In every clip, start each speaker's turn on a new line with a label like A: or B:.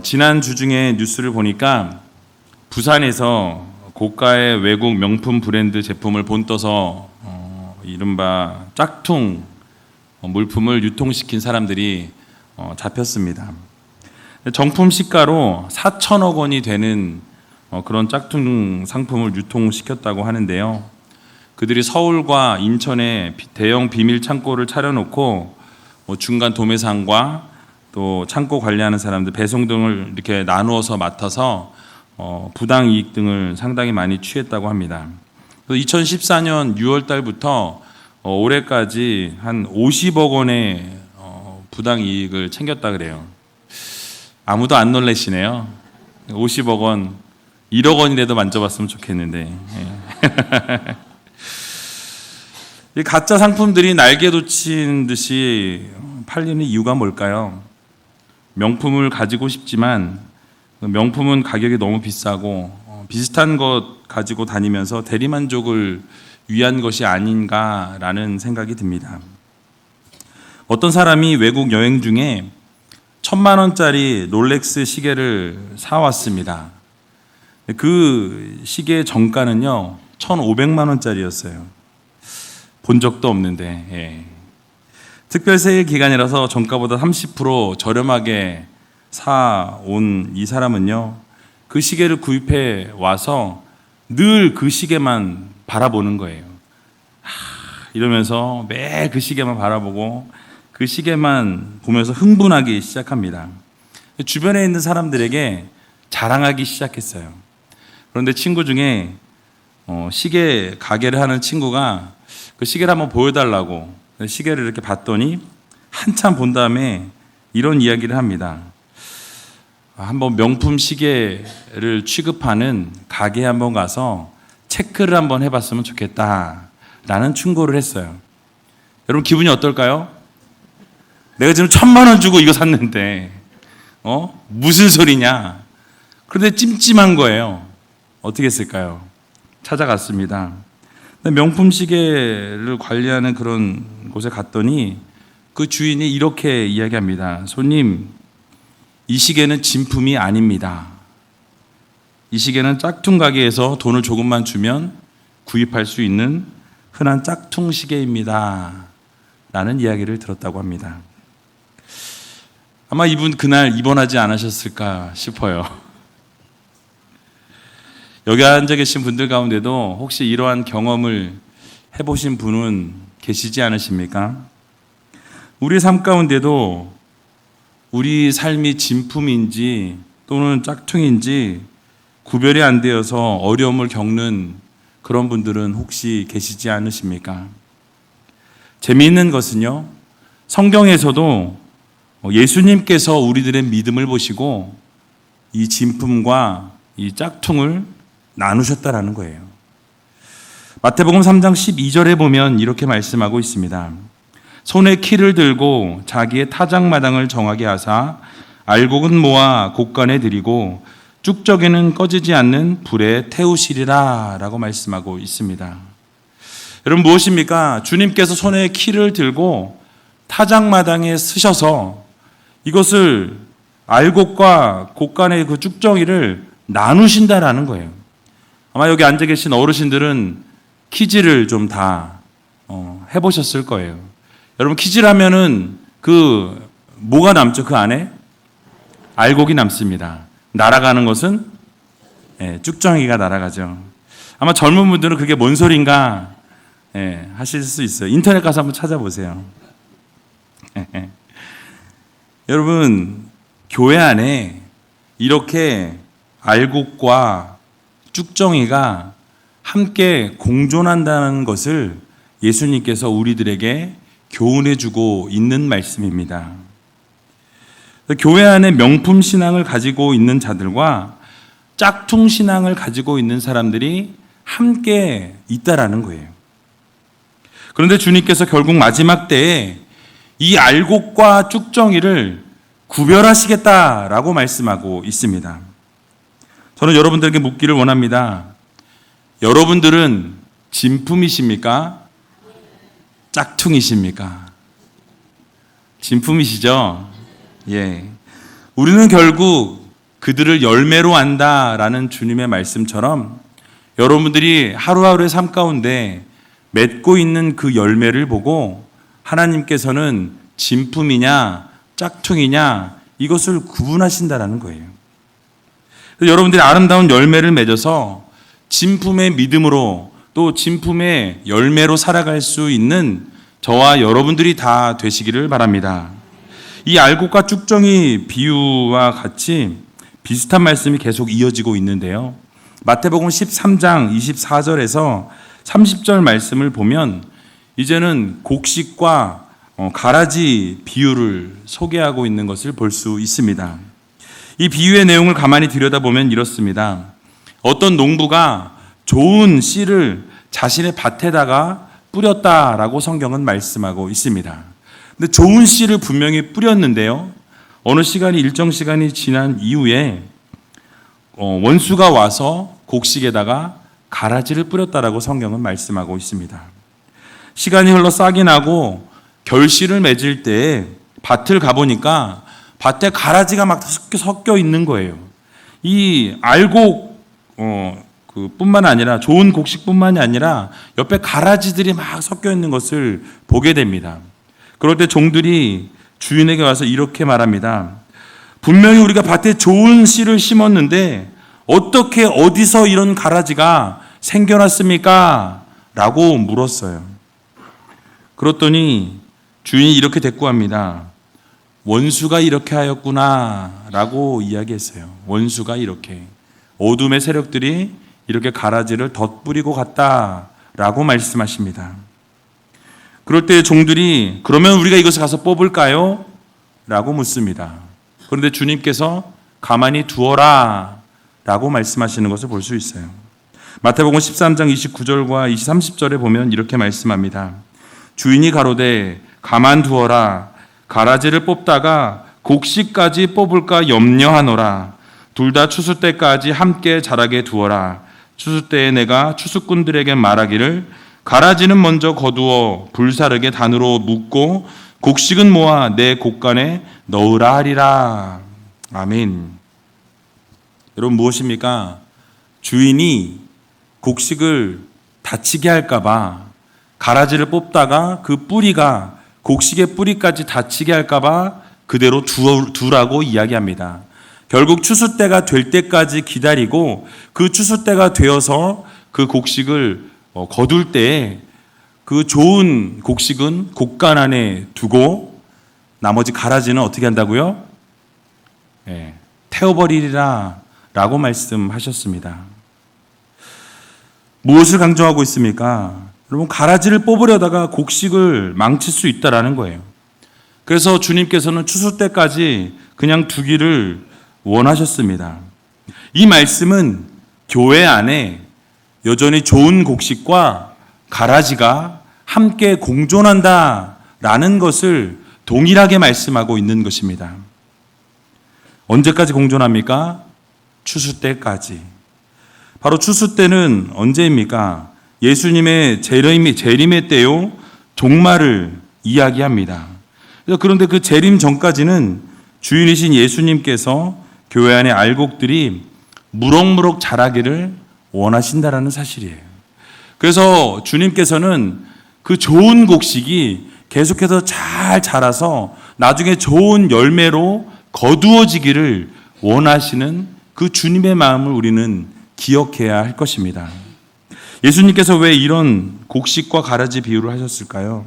A: 지난 주 중에 뉴스를 보니까 부산에서 고가의 외국 명품 브랜드 제품을 본떠서 이른바 짝퉁 물품을 유통시킨 사람들이 잡혔습니다. 정품 시가로 4천억 원이 되는 그런 짝퉁 상품을 유통시켰다고 하는데요. 그들이 서울과 인천에 대형 비밀 창고를 차려놓고 중간 도매상과 또 창고 관리하는 사람들, 배송 등을 이렇게 나누어서 맡아서 부당 이익 등을 상당히 많이 취했다고 합니다. 2014년 6월 달부터 올해까지 한 50억 원의 부당 이익을 챙겼다 그래요. 아무도 안 놀라시네요. 50억 원, 1억 원이라도 만져봤으면 좋겠는데. 이 가짜 상품들이 날개 돋친 듯이 팔리는 이유가 뭘까요? 명품을 가지고 싶지만 명품은 가격이 너무 비싸고 비슷한 것 가지고 다니면서 대리만족을 위한 것이 아닌가라는 생각이 듭니다. 어떤 사람이 외국 여행 중에 1,000만 원짜리 롤렉스 시계를 사왔습니다. 그 시계의 정가는요 1,500만 원짜리였어요. 본 적도 없는데. 예. 특별 세일 기간이라서 정가보다 30% 저렴하게 사온 이 사람은요, 그 시계를 구입해 와서 늘 그 시계만 바라보는 거예요. 이러면서 매일 그 시계만 바라보고 그 시계만 보면서 흥분하기 시작합니다. 주변에 있는 사람들에게 자랑하기 시작했어요. 그런데 친구 중에 시계 가게를 하는 친구가 그 시계를 한번 보여달라고 시계를 이렇게 봤더니 한참 본 다음에 이런 이야기를 합니다. 한번 명품 시계를 취급하는 가게에 한번 가서 체크를 한번 해봤으면 좋겠다라는 충고를 했어요. 여러분 기분이 어떨까요? 내가 지금 1,000만 원 주고 이거 샀는데 무슨 소리냐? 그런데 찜찜한 거예요. 어떻게 했을까요? 찾아갔습니다. 명품 시계를 관리하는 그런 곳에 갔더니 그 주인이 이렇게 이야기합니다. 손님, 이 시계는 진품이 아닙니다. 이 시계는 짝퉁 가게에서 돈을 조금만 주면 구입할 수 있는 흔한 짝퉁 시계입니다. 라는 이야기를 들었다고 합니다. 아마 이분 그날 입원하지 않으셨을까 싶어요. 여기 앉아 계신 분들 가운데도 혹시 이러한 경험을 해보신 분은 계시지 않으십니까? 우리 삶 가운데도 우리 삶이 진품인지 또는 짝퉁인지 구별이 안 되어서 어려움을 겪는 그런 분들은 혹시 계시지 않으십니까? 재미있는 것은요, 성경에서도 예수님께서 우리들의 믿음을 보시고 이 진품과 이 짝퉁을 나누셨다라는 거예요. 마태복음 3장 12절에 보면 이렇게 말씀하고 있습니다. 손에 키를 들고 자기의 타작마당을 정하게 하사 알곡은 모아 곡간에 들이고 쭉저기는 꺼지지 않는 불에 태우시리라 라고 말씀하고 있습니다. 여러분 무엇입니까? 주님께서 손에 키를 들고 타작마당에 쓰셔서 이것을 알곡과 곡간의 그 쭉정이를 나누신다라는 거예요. 아마 여기 앉아 계신 어르신들은 키질을 좀 다 해보셨을 거예요. 여러분 키질하면은 그 뭐가 남죠? 그 안에 알곡이 남습니다. 날아가는 것은 쭉정이가 날아가죠. 아마 젊은 분들은 그게 뭔 소린가 하실 수 있어요. 인터넷 가서 한번 찾아보세요. 여러분 교회 안에 이렇게 알곡과 쭉정이가 함께 공존한다는 것을 예수님께서 우리들에게 교훈해주고 있는 말씀입니다. 교회 안에 명품 신앙을 가지고 있는 자들과 짝퉁 신앙을 가지고 있는 사람들이 함께 있다라는 거예요. 그런데 주님께서 결국 마지막 때에 이 알곡과 쭉정이를 구별하시겠다라고 말씀하고 있습니다. 저는 여러분들에게 묻기를 원합니다. 여러분들은 진품이십니까? 짝퉁이십니까? 진품이시죠? 예. 우리는 결국 그들을 열매로 안다라는 주님의 말씀처럼 여러분들이 하루하루의 삶 가운데 맺고 있는 그 열매를 보고 하나님께서는 진품이냐 짝퉁이냐 이것을 구분하신다라는 거예요. 여러분들이 아름다운 열매를 맺어서 진품의 믿음으로 또 진품의 열매로 살아갈 수 있는 저와 여러분들이 다 되시기를 바랍니다. 이 알곡과 쭉정이 비유와 같이 비슷한 말씀이 계속 이어지고 있는데요. 마태복음 13장 24절에서 30절 말씀을 보면 이제는 곡식과 가라지 비유를 소개하고 있는 것을 볼 수 있습니다. 이 비유의 내용을 가만히 들여다보면 이렇습니다. 어떤 농부가 좋은 씨를 자신의 밭에다가 뿌렸다라고 성경은 말씀하고 있습니다. 근데 좋은 씨를 분명히 뿌렸는데요. 어느 시간이 일정 시간이 지난 이후에 원수가 와서 곡식에다가 가라지를 뿌렸다라고 성경은 말씀하고 있습니다. 시간이 흘러 싹이 나고 결실을 맺을 때 밭을 가보니까 밭에 가라지가 막 섞여 있는 거예요. 이 알곡 뿐만 아니라 좋은 곡식뿐만이 아니라 옆에 가라지들이 막 섞여 있는 것을 보게 됩니다. 그럴 때 종들이 주인에게 와서 이렇게 말합니다. 분명히 우리가 밭에 좋은 씨를 심었는데 어떻게 어디서 이런 가라지가 생겨났습니까? 라고 물었어요. 그랬더니 주인이 이렇게 대꾸합니다. 원수가 이렇게 하였구나 라고 이야기했어요. 원수가 이렇게 어둠의 세력들이 이렇게 가라지를 덧뿌리고 갔다 라고 말씀하십니다. 그럴 때 종들이 그러면 우리가 이것을 가서 뽑을까요? 라고 묻습니다. 그런데 주님께서 가만히 두어라 라고 말씀하시는 것을 볼 수 있어요. 마태복음 13장 29절과 30절에 보면 이렇게 말씀합니다. 주인이 가로되 가만 두어라. 가라지를 뽑다가 곡식까지 뽑을까 염려하노라. 둘 다 추수 때까지 함께 자라게 두어라. 추수 때에 내가 추수꾼들에게 말하기를 가라지는 먼저 거두어 불사르게 단으로 묶고 곡식은 모아 내 곡간에 넣으라 하리라. 아멘. 여러분 무엇입니까? 주인이 곡식을 다치게 할까봐 가라지를 뽑다가 그 뿌리가 곡식의 뿌리까지 다치게 할까봐 그대로 두라고 이야기합니다. 결국 추수 때가 될 때까지 기다리고 그 추수 때가 되어서 그 곡식을 거둘 때에 그 좋은 곡식은 곡간 안에 두고 나머지 가라지는 어떻게 한다고요? 태워버리리라 라고 말씀하셨습니다. 무엇을 강조하고 있습니까? 여러분 가라지를 뽑으려다가 곡식을 망칠 수 있다라는 거예요. 그래서 주님께서는 추수 때까지 그냥 두기를 원하셨습니다. 이 말씀은 교회 안에 여전히 좋은 곡식과 가라지가 함께 공존한다라는 것을 동일하게 말씀하고 있는 것입니다. 언제까지 공존합니까? 추수 때까지. 바로 추수 때는 언제입니까? 예수님의 재림의 때요, 종말을 이야기합니다. 그런데 그 재림 전까지는 주인이신 예수님께서 교회 안의 알곡들이 무럭무럭 자라기를 원하신다라는 사실이에요. 그래서 주님께서는 그 좋은 곡식이 계속해서 잘 자라서 나중에 좋은 열매로 거두어지기를 원하시는 그 주님의 마음을 우리는 기억해야 할 것입니다. 예수님께서 왜 이런 곡식과 가라지 비유를 하셨을까요?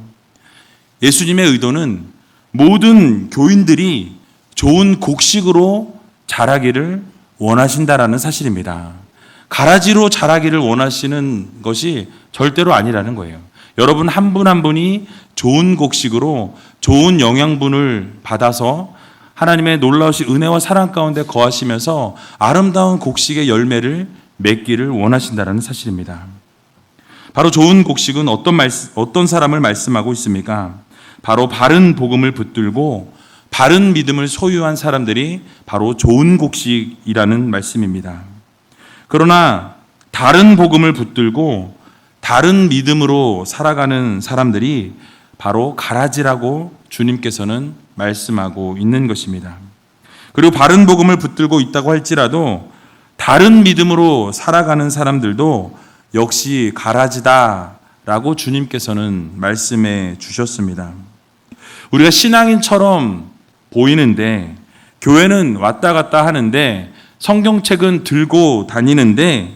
A: 예수님의 의도는 모든 교인들이 좋은 곡식으로 자라기를 원하신다라는 사실입니다. 가라지로 자라기를 원하시는 것이 절대로 아니라는 거예요. 여러분 한 분 한 분이 좋은 곡식으로 좋은 영양분을 받아서 하나님의 놀라우신 은혜와 사랑 가운데 거하시면서 아름다운 곡식의 열매를 맺기를 원하신다라는 사실입니다. 바로 좋은 곡식은 어떤 사람을 말씀하고 있습니까? 바로 바른 복음을 붙들고 바른 믿음을 소유한 사람들이 바로 좋은 곡식이라는 말씀입니다. 그러나 다른 복음을 붙들고 다른 믿음으로 살아가는 사람들이 바로 가라지라고 주님께서는 말씀하고 있는 것입니다. 그리고 바른 복음을 붙들고 있다고 할지라도 다른 믿음으로 살아가는 사람들도 역시 가라지다라고 주님께서는 말씀해 주셨습니다. 우리가 신앙인처럼 보이는데 교회는 왔다 갔다 하는데 성경책은 들고 다니는데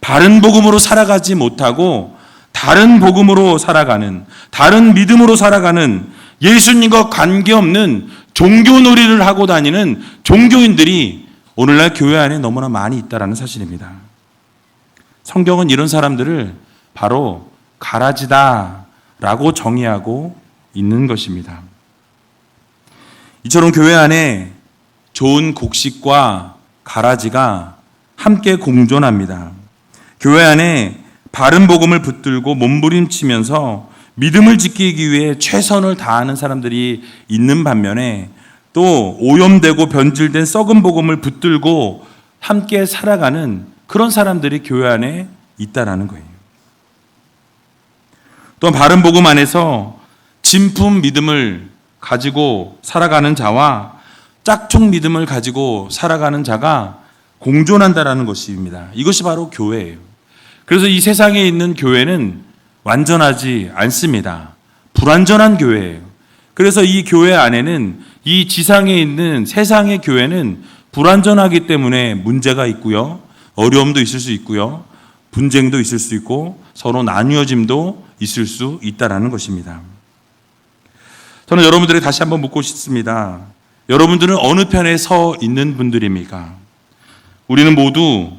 A: 바른 복음으로 살아가지 못하고 다른 복음으로 살아가는, 다른 믿음으로 살아가는, 예수님과 관계없는 종교놀이를 하고 다니는 종교인들이 오늘날 교회 안에 너무나 많이 있다는 사실입니다. 성경은 이런 사람들을 바로 가라지다라고 정의하고 있는 것입니다. 이처럼 교회 안에 좋은 곡식과 가라지가 함께 공존합니다. 교회 안에 바른 복음을 붙들고 몸부림치면서 믿음을 지키기 위해 최선을 다하는 사람들이 있는 반면에 또 오염되고 변질된 썩은 복음을 붙들고 함께 살아가는 그런 사람들이 교회 안에 있다라는 거예요. 또 바른 복음 안에서 진품 믿음을 가지고 살아가는 자와 짝퉁 믿음을 가지고 살아가는 자가 공존한다라는 것입니다. 이것이 바로 교회예요. 그래서 이 세상에 있는 교회는 완전하지 않습니다. 불완전한 교회예요. 그래서 이 교회 안에는 이 지상에 있는 세상의 교회는 불완전하기 때문에 문제가 있고요. 어려움도 있을 수 있고요. 분쟁도 있을 수 있고 서로 나뉘어짐도 있을 수 있다라는 것입니다. 저는 여러분들에게 다시 한번 묻고 싶습니다. 여러분들은 어느 편에 서 있는 분들입니까? 우리는 모두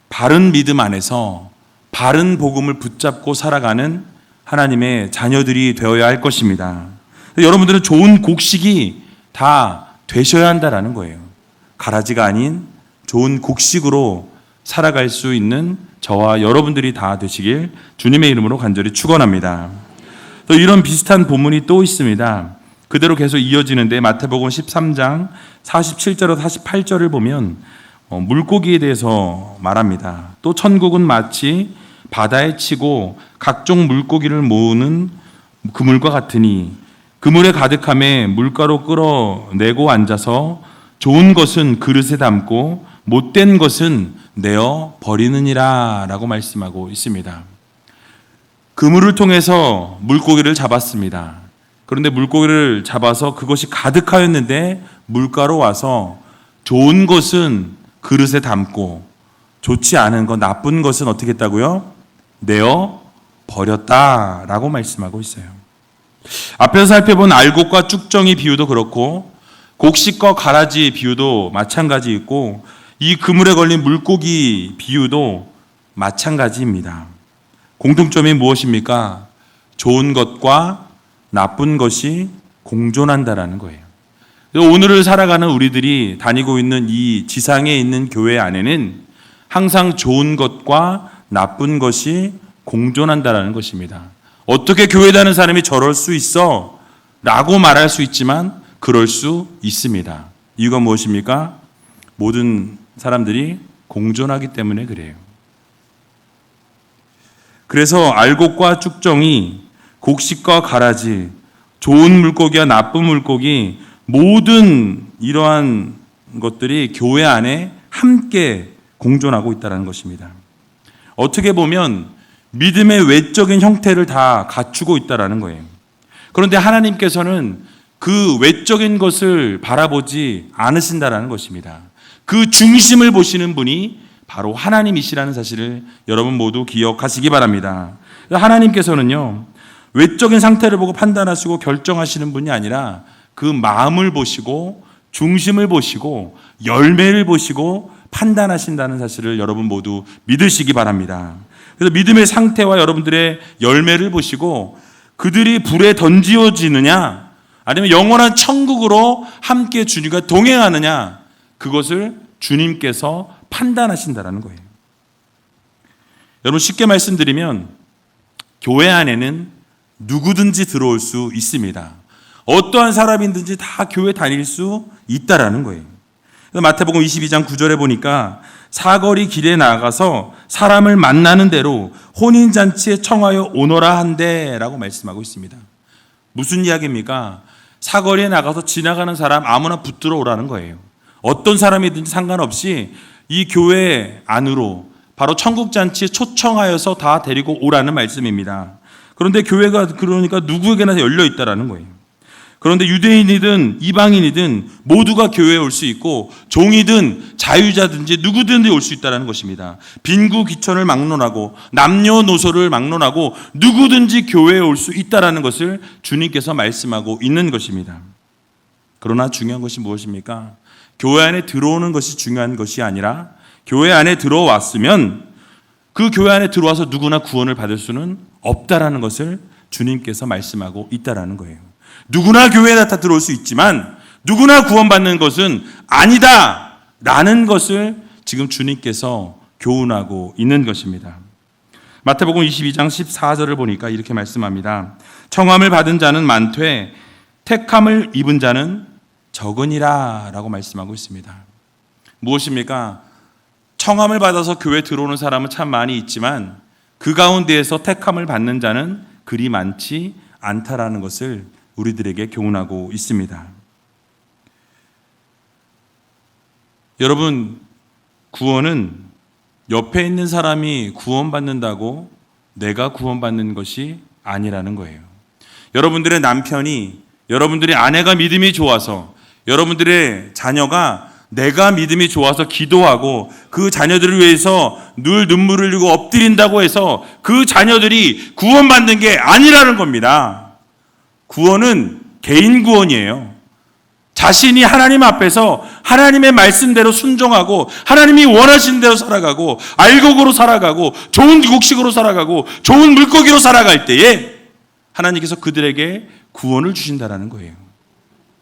A: 바른 믿음 안에서 바른 복음을 붙잡고 살아가는 하나님의 자녀들이 되어야 할 것입니다. 여러분들은 좋은 곡식이 다 되셔야 한다라는 거예요. 가라지가 아닌 좋은 곡식으로 살아갈 수 있는 저와 여러분들이 다 되시길 주님의 이름으로 간절히 축원합니다. 또 이런 비슷한 본문이 또 있습니다. 그대로 계속 이어지는데 마태복음 13장 47절로 48절을 보면 물고기에 대해서 말합니다. 또 천국은 마치 바다에 치고 각종 물고기를 모으는 그물과 같으니 그물에 가득함에 물가로 끌어내고 앉아서 좋은 것은 그릇에 담고 못된 것은 내어 버리느니라 라고 말씀하고 있습니다. 그물을 통해서 물고기를 잡았습니다. 그런데 물고기를 잡아서 그것이 가득하였는데 물가로 와서 좋은 것은 그릇에 담고 좋지 않은 것, 나쁜 것은 어떻게 했다고요? 내어 버렸다라고 말씀하고 있어요. 앞에서 살펴본 알곡과 쭉정이 비유도 그렇고 곡식과 가라지 비유도 마찬가지 있고 이 그물에 걸린 물고기 비유도 마찬가지입니다. 공통점이 무엇입니까? 좋은 것과 나쁜 것이 공존한다라는 거예요. 오늘을 살아가는 우리들이 다니고 있는 이 지상에 있는 교회 안에는 항상 좋은 것과 나쁜 것이 공존한다라는 것입니다. 어떻게 교회 다니는 사람이 저럴 수 있어? 라고 말할 수 있지만 그럴 수 있습니다. 이유가 무엇입니까? 모든 사람들이 공존하기 때문에 그래요. 그래서 알곡과 쭉정이 곡식과 가라지, 좋은 물고기와 나쁜 물고기 모든 이러한 것들이 교회 안에 함께 공존하고 있다는 것입니다. 어떻게 보면 믿음의 외적인 형태를 다 갖추고 있다는 거예요. 그런데 하나님께서는 그 외적인 것을 바라보지 않으신다는 것입니다. 그 중심을 보시는 분이 바로 하나님이시라는 사실을 여러분 모두 기억하시기 바랍니다. 하나님께서는요, 외적인 상태를 보고 판단하시고 결정하시는 분이 아니라 그 마음을 보시고 중심을 보시고 열매를 보시고 판단하신다는 사실을 여러분 모두 믿으시기 바랍니다. 그래서 믿음의 상태와 여러분들의 열매를 보시고 그들이 불에 던지어지느냐 아니면 영원한 천국으로 함께 주님과 동행하느냐 그것을 주님께서 판단하신다는 거예요. 여러분 쉽게 말씀드리면 교회 안에는 누구든지 들어올 수 있습니다. 어떠한 사람이든지 다 교회 다닐 수 있다라는 거예요. 마태복음 22장 9절에 보니까 사거리 길에 나가서 사람을 만나는 대로 혼인잔치에 청하여 오너라 한대라고 말씀하고 있습니다. 무슨 이야기입니까? 사거리에 나가서 지나가는 사람 아무나 붙들어 오라는 거예요. 어떤 사람이든지 상관없이 이 교회 안으로 바로 천국잔치에 초청하여서 다 데리고 오라는 말씀입니다. 그런데 교회가 그러니까 누구에게나 열려 있다라는 거예요. 그런데 유대인이든 이방인이든 모두가 교회에 올 수 있고 종이든 자유자든지 누구든지 올 수 있다는 것입니다. 빈구 귀천을 막론하고 남녀노소를 막론하고 누구든지 교회에 올 수 있다는 것을 주님께서 말씀하고 있는 것입니다. 그러나 중요한 것이 무엇입니까? 교회 안에 들어오는 것이 중요한 것이 아니라 교회 안에 들어왔으면 그 교회 안에 들어와서 누구나 구원을 받을 수는 없다라는 것을 주님께서 말씀하고 있다라는 거예요. 누구나 교회에 다 들어올 수 있지만 누구나 구원받는 것은 아니다라는 것을 지금 주님께서 교훈하고 있는 것입니다. 마태복음 22장 14절을 보니까 이렇게 말씀합니다. 청함을 받은 자는 많되 택함을 입은 자는 적으니라 라고 말씀하고 있습니다. 무엇입니까? 청함을 받아서 교회에 들어오는 사람은 참 많이 있지만 그 가운데에서 택함을 받는 자는 그리 많지 않다라는 것을 우리들에게 교훈하고 있습니다. 여러분, 구원은 옆에 있는 사람이 구원받는다고 내가 구원받는 것이 아니라는 거예요. 여러분들의 남편이, 여러분들의 아내가 믿음이 좋아서, 여러분들의 자녀가 내가 믿음이 좋아서 기도하고 그 자녀들을 위해서 늘 눈물을 흘리고 엎드린다고 해서 그 자녀들이 구원받는 게 아니라는 겁니다. 구원은 개인 구원이에요. 자신이 하나님 앞에서 하나님의 말씀대로 순종하고 하나님이 원하시는 대로 살아가고 알곡으로 살아가고 좋은 곡식으로 살아가고 좋은 물고기로 살아갈 때에 하나님께서 그들에게 구원을 주신다라는 거예요.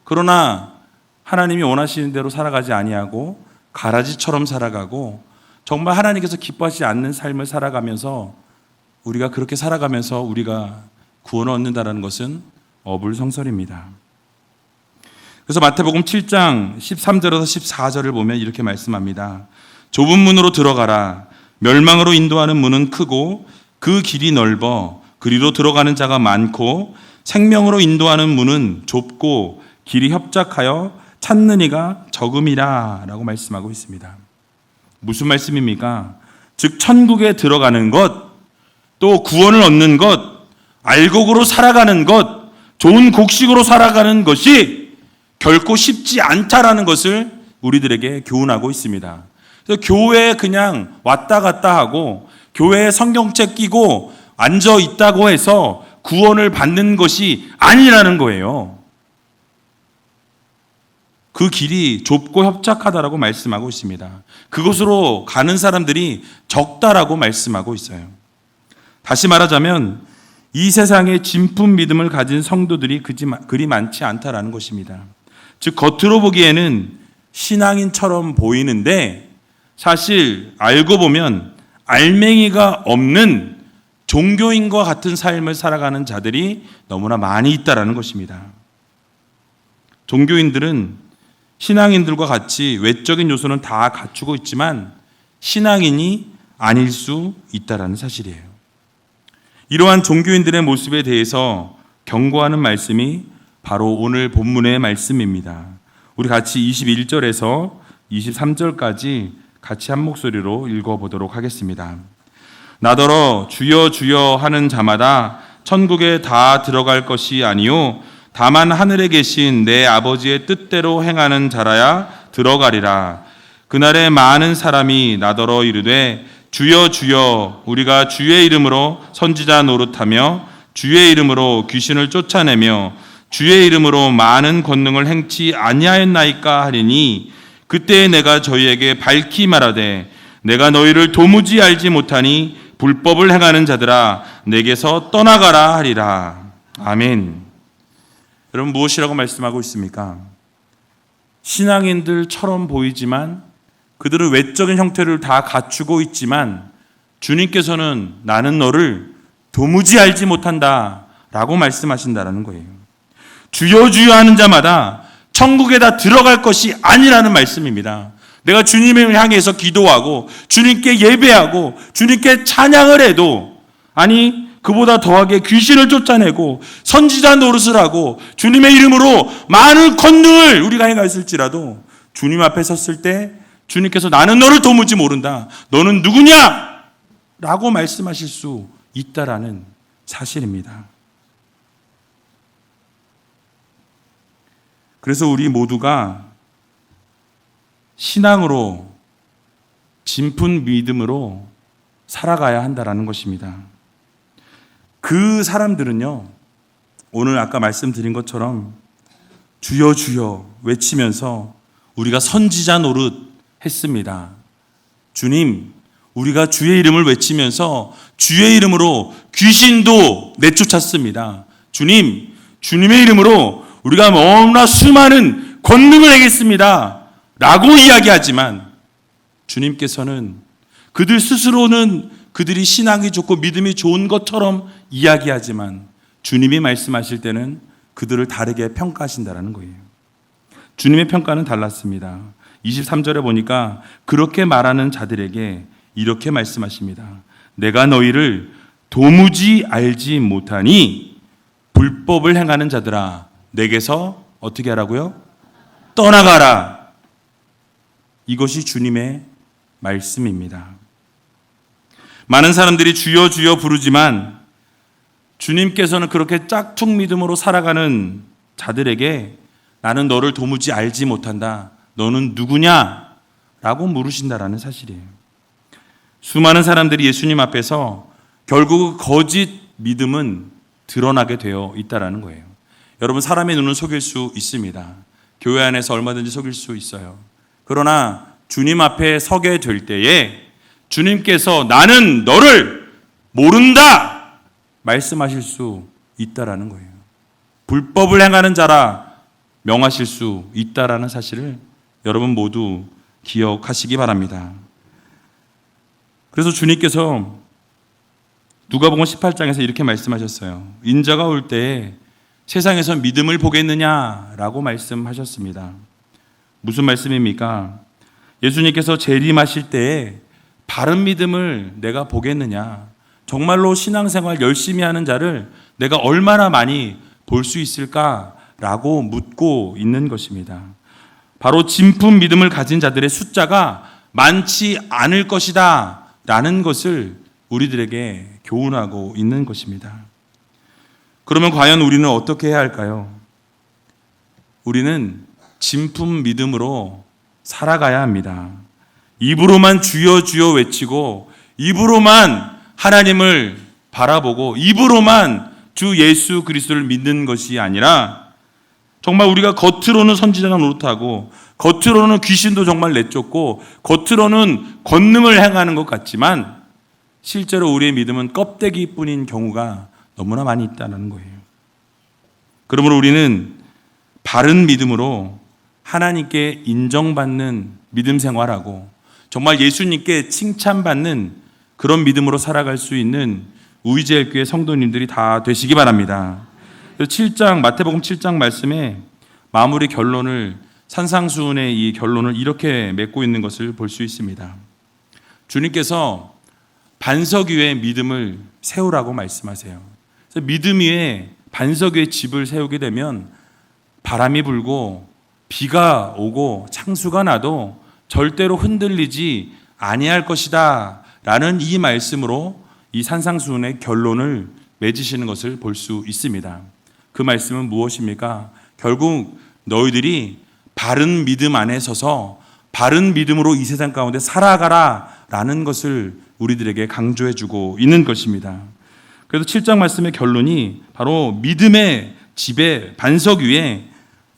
A: 그러나 하나님이 원하시는 대로 살아가지 아니하고 가라지처럼 살아가고 정말 하나님께서 기뻐하시지 않는 삶을 살아가면서 우리가 그렇게 살아가면서 우리가 구원을 얻는다는 것은 어불성설입니다. 그래서 마태복음 7장 13절에서 14절을 보면 이렇게 말씀합니다. 좁은 문으로 들어가라. 멸망으로 인도하는 문은 크고 그 길이 넓어 그리로 들어가는 자가 많고 생명으로 인도하는 문은 좁고 길이 협착하여 찾는 이가 적음이라 라고 말씀하고 있습니다. 무슨 말씀입니까? 즉 천국에 들어가는 것, 또 구원을 얻는 것, 알곡으로 살아가는 것, 좋은 곡식으로 살아가는 것이 결코 쉽지 않다라는 것을 우리들에게 교훈하고 있습니다. 그래서 교회에 그냥 왔다 갔다 하고 교회에 성경책 끼고 앉아 있다고 해서 구원을 받는 것이 아니라는 거예요. 그 길이 좁고 협착하다라고 말씀하고 있습니다. 그곳으로 가는 사람들이 적다라고 말씀하고 있어요. 다시 말하자면 이 세상에 진품 믿음을 가진 성도들이 그리 많지 않다라는 것입니다. 즉 겉으로 보기에는 신앙인처럼 보이는데 사실 알고 보면 알맹이가 없는 종교인과 같은 삶을 살아가는 자들이 너무나 많이 있다라는 것입니다. 종교인들은 신앙인들과 같이 외적인 요소는 다 갖추고 있지만 신앙인이 아닐 수 있다라는 사실이에요. 이러한 종교인들의 모습에 대해서 경고하는 말씀이 바로 오늘 본문의 말씀입니다. 우리 같이 21절에서 23절까지 같이 한 목소리로 읽어보도록 하겠습니다. 나더러 주여 주여 하는 자마다 천국에 다 들어갈 것이 아니요 다만 하늘에 계신 내 아버지의 뜻대로 행하는 자라야 들어가리라. 그날에 많은 사람이 나더러 이르되 주여 주여 우리가 주의 이름으로 선지자 노릇하며 주의 이름으로 귀신을 쫓아내며 주의 이름으로 많은 권능을 행치 아니하였나이까 하리니 그때에 내가 저희에게 밝히 말하되 내가 너희를 도무지 알지 못하니 불법을 행하는 자들아 내게서 떠나가라 하리라. 아멘. 여러분 무엇이라고 말씀하고 있습니까? 신앙인들처럼 보이지만 그들은 외적인 형태를 다 갖추고 있지만 주님께서는 나는 너를 도무지 알지 못한다 라고 말씀하신다는 거예요. 주여 주여 하는 자마다 천국에 다 들어갈 것이 아니라는 말씀입니다. 내가 주님을 향해서 기도하고 주님께 예배하고 주님께 찬양을 해도 아니 그보다 더하게 귀신을 쫓아내고 선지자 노릇을 하고 주님의 이름으로 많은 권능을 우리가 행하였을지라도 주님 앞에 섰을 때 주님께서 나는 너를 도무지 모른다. 너는 누구냐? 라고 말씀하실 수 있다라는 사실입니다. 그래서 우리 모두가 신앙으로 진품 믿음으로 살아가야 한다라는 것입니다. 그 사람들은요, 오늘 아까 말씀드린 것처럼 주여 주여 외치면서 우리가 선지자 노릇 했습니다. 주님, 우리가 주의 이름을 외치면서 주의 이름으로 귀신도 내쫓았습니다. 주님, 주님의 이름으로 우리가 너무나 수많은 권능을 행했습니다. 라고 이야기하지만 주님께서는 그들 스스로는 그들이 신앙이 좋고 믿음이 좋은 것처럼 이야기하지만 주님이 말씀하실 때는 그들을 다르게 평가하신다는 거예요. 주님의 평가는 달랐습니다. 23절에 보니까 그렇게 말하는 자들에게 이렇게 말씀하십니다. 내가 너희를 도무지 알지 못하니 불법을 행하는 자들아 내게서 어떻게 하라고요? 떠나가라. 이것이 주님의 말씀입니다. 많은 사람들이 주여 주여 부르지만 주님께서는 그렇게 짝퉁 믿음으로 살아가는 자들에게 나는 너를 도무지 알지 못한다. 너는 누구냐? 라고 물으신다라는 사실이에요. 수많은 사람들이 예수님 앞에서 결국 거짓 믿음은 드러나게 되어 있다라는 거예요. 여러분, 사람의 눈은 속일 수 있습니다. 교회 안에서 얼마든지 속일 수 있어요. 그러나 주님 앞에 서게 될 때에 주님께서 나는 너를 모른다 말씀하실 수 있다라는 거예요. 불법을 행하는 자라 명하실 수 있다라는 사실을 여러분 모두 기억하시기 바랍니다. 그래서 주님께서 누가복음 18장에서 이렇게 말씀하셨어요. 인자가 올 때에 세상에서 믿음을 보겠느냐라고 말씀하셨습니다. 무슨 말씀입니까? 예수님께서 재림하실 때에 바른 믿음을 내가 보겠느냐, 정말로 신앙생활 열심히 하는 자를 내가 얼마나 많이 볼 수 있을까라고 묻고 있는 것입니다. 바로 진품 믿음을 가진 자들의 숫자가 많지 않을 것이다 라는 것을 우리들에게 교훈하고 있는 것입니다. 그러면 과연 우리는 어떻게 해야 할까요? 우리는 진품 믿음으로 살아가야 합니다. 입으로만 주여 주여 외치고 입으로만 하나님을 바라보고 입으로만 주 예수 그리스도를 믿는 것이 아니라 정말 우리가 겉으로는 선지자나 노릇하고 겉으로는 귀신도 정말 내쫓고 겉으로는 권능을 행하는 것 같지만 실제로 우리의 믿음은 껍데기뿐인 경우가 너무나 많이 있다는 거예요. 그러므로 우리는 바른 믿음으로 하나님께 인정받는 믿음 생활하고 정말 예수님께 칭찬받는 그런 믿음으로 살아갈 수 있는 우이제일교회 성도님들이 다 되시기 바랍니다. 7장 마태복음 7장 말씀에 마무리 결론을 산상수훈의 이 결론을 이렇게 맺고 있는 것을 볼 수 있습니다. 주님께서 반석 위에 믿음을 세우라고 말씀하세요. 그래서 믿음 위에 반석 위에 집을 세우게 되면 바람이 불고 비가 오고 창수가 나도 절대로 흔들리지 아니할 것이다 라는 이 말씀으로 이 산상수훈의 결론을 맺으시는 것을 볼 수 있습니다. 그 말씀은 무엇입니까? 결국 너희들이 바른 믿음 안에 서서 바른 믿음으로 이 세상 가운데 살아가라 라는 것을 우리들에게 강조해 주고 있는 것입니다. 그래서 7장 말씀의 결론이 바로 믿음의 집에 반석 위에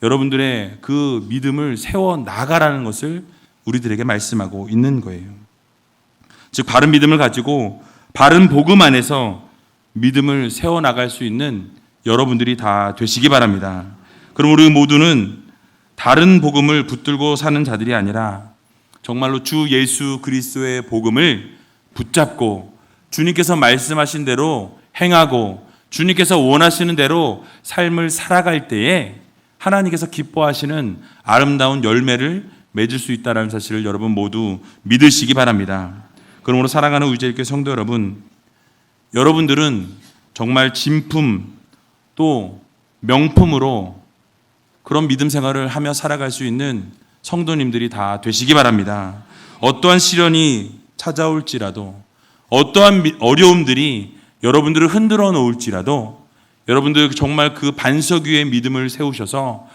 A: 여러분들의 그 믿음을 세워 나가라는 것을 우리들에게 말씀하고 있는 거예요. 즉 바른 믿음을 가지고 바른 복음 안에서 믿음을 세워 나갈 수 있는 여러분들이 다 되시기 바랍니다. 그럼 우리 모두는 다른 복음을 붙들고 사는 자들이 아니라 정말로 주 예수 그리스도의 복음을 붙잡고 주님께서 말씀하신 대로 행하고 주님께서 원하시는 대로 삶을 살아갈 때에 하나님께서 기뻐하시는 아름다운 열매를 맺을 수 있다는 사실을 여러분 모두 믿으시기 바랍니다. 그러므로 사랑하는 우이제일교회 성도 여러분, 여러분들은 정말 진품 또 명품으로 그런 믿음 생활을 하며 살아갈 수 있는 성도님들이 다 되시기 바랍니다. 어떠한 시련이 찾아올지라도, 어떠한 어려움들이 여러분들을 흔들어 놓을지라도 여러분들 정말 그 반석 위에 믿음을 세우셔서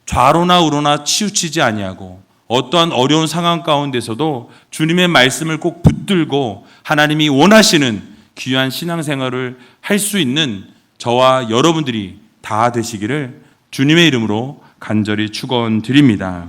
A: 좌로나 우로나 치우치지 아니하고 어떠한 어려운 상황 가운데서도 주님의 말씀을 꼭 붙들고 하나님이 원하시는 귀한 신앙생활을 할 수 있는 저와 여러분들이 다 되시기를 주님의 이름으로 간절히 축원드립니다.